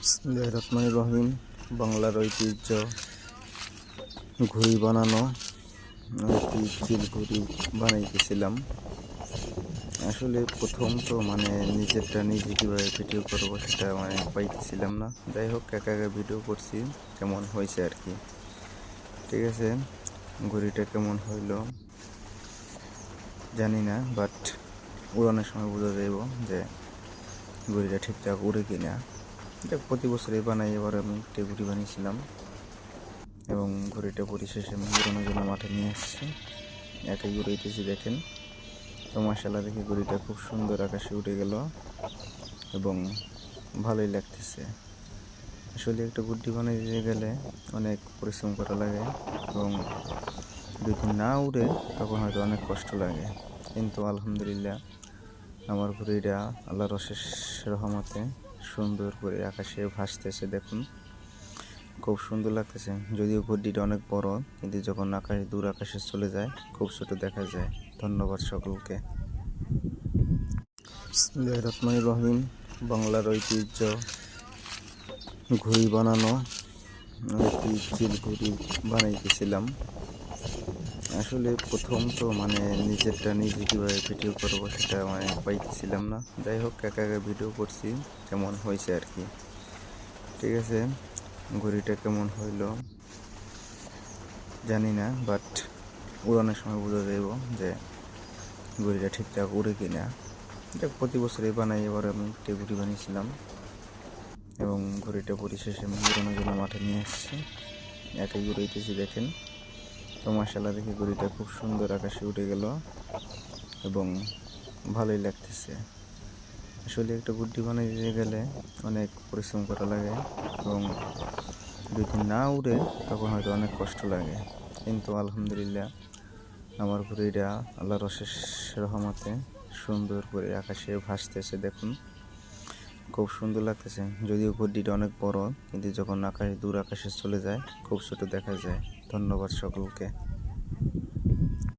বিসমিল্লাহির রহমানির রহিম। বাংলার ঐতিহ্য ঘুড়ি বানানো, একটি চিল ঘুড়ি বানাইতেছিলাম। আসলে প্রথম তো নিজেরটা নিজে কীভাবে ভিডিও করবো সেটা পাইতেছিলাম না। যাই হোক, একা একা ভিডিও করছি, কেমন হয়েছে আর কি। ঠিক আছে, ঘুড়িটা কেমন হইলো জানি না, বাট উড়ানোর সময় বোঝা যাইব যে ঘুড়িটা ঠিকঠাক উড়ে কিনা। এটা প্রতি বছরই বানাই, এবার আমি একটা ঘুড়ি বানিয়েছিলাম এবং ঘুড়িটা পরিশেষে আমি উড়ানোর জন্য মাঠে নিয়ে আসছি। একাই উড়াইতেছি, দেখেন তো। মাশাআল্লাহ, দেখি ঘুড়িটা খুব সুন্দর আকাশে উঠে গেল এবং ভালোই লাগতেছে। আসলে একটা ঘুড়ি বানাইতে গেলে অনেক পরিশ্রম করা লাগে এবং যদি না উড়ে তখন হয়তো অনেক কষ্ট লাগে, কিন্তু আলহামদুলিল্লাহ আমার ঘুড়িটা আল্লাহর অশেষ রহমতে সুন্দর করে আকাশে ভাসতেছে। দেখুন, খুব সুন্দর লাগতেছে। যদিও ঘুড়িটা অনেক বড়, কিন্তু যখন দূর আকাশে চলে যায় খুব ছোট দেখা যায়। ধন্যবাদ সকলকে। বিসমিল্লাহির রহমানির রহিম। বাংলার ঐতিহ্য ঘুড়ি বানানো, একটি চিল ঘুড়ি বানাইতেছিলাম। আসলে প্রথম তো নিজেরটা নিজে কীভাবে ভিডিও করবো সেটা পাইতেছিলাম না। যাই হোক, একা একা ভিডিও করছি, কেমন হয়েছে আর কি। ঠিক আছে, ঘুড়িটা কেমন হইলো জানি না, বাট উড়ানোর সময় বোঝা যাইব যে ঘুড়িটা ঠিকঠাক উড়ে কিনা। এটা প্রতি বছরই বানাই, এবার আমি একটা ঘুড়ি বানিয়েছিলাম এবং ঘুড়িটা পরিশেষে আমি উড়ানোর জন্য মাঠে নিয়ে আসছি। একাই উড়াইতেছি, দেখেন তো। মাশাআল্লাহ, দেখি ঘুড়িটা খুব সুন্দর আকাশে উঠে গেল এবং ভালোই লাগতেছে। আসলে একটা ঘুড়ি বানাইতে গেলে অনেক পরিশ্রম করা লাগে এবং যদি না উড়ে তখন হয়তো অনেক কষ্ট লাগে, কিন্তু আলহামদুলিল্লাহ আমার ঘুড়িটা আল্লাহর অশেষ রহমতে সুন্দর করে আকাশে ভাসতেছে। দেখুন, খুব সুন্দর লাগতেছে। যদিও ঘুড়িটা অনেক বড়, কিন্তু যখন দূর আকাশে চলে যায় খুব ছোট দেখা যায়। ধন্যবাদ সকলকে।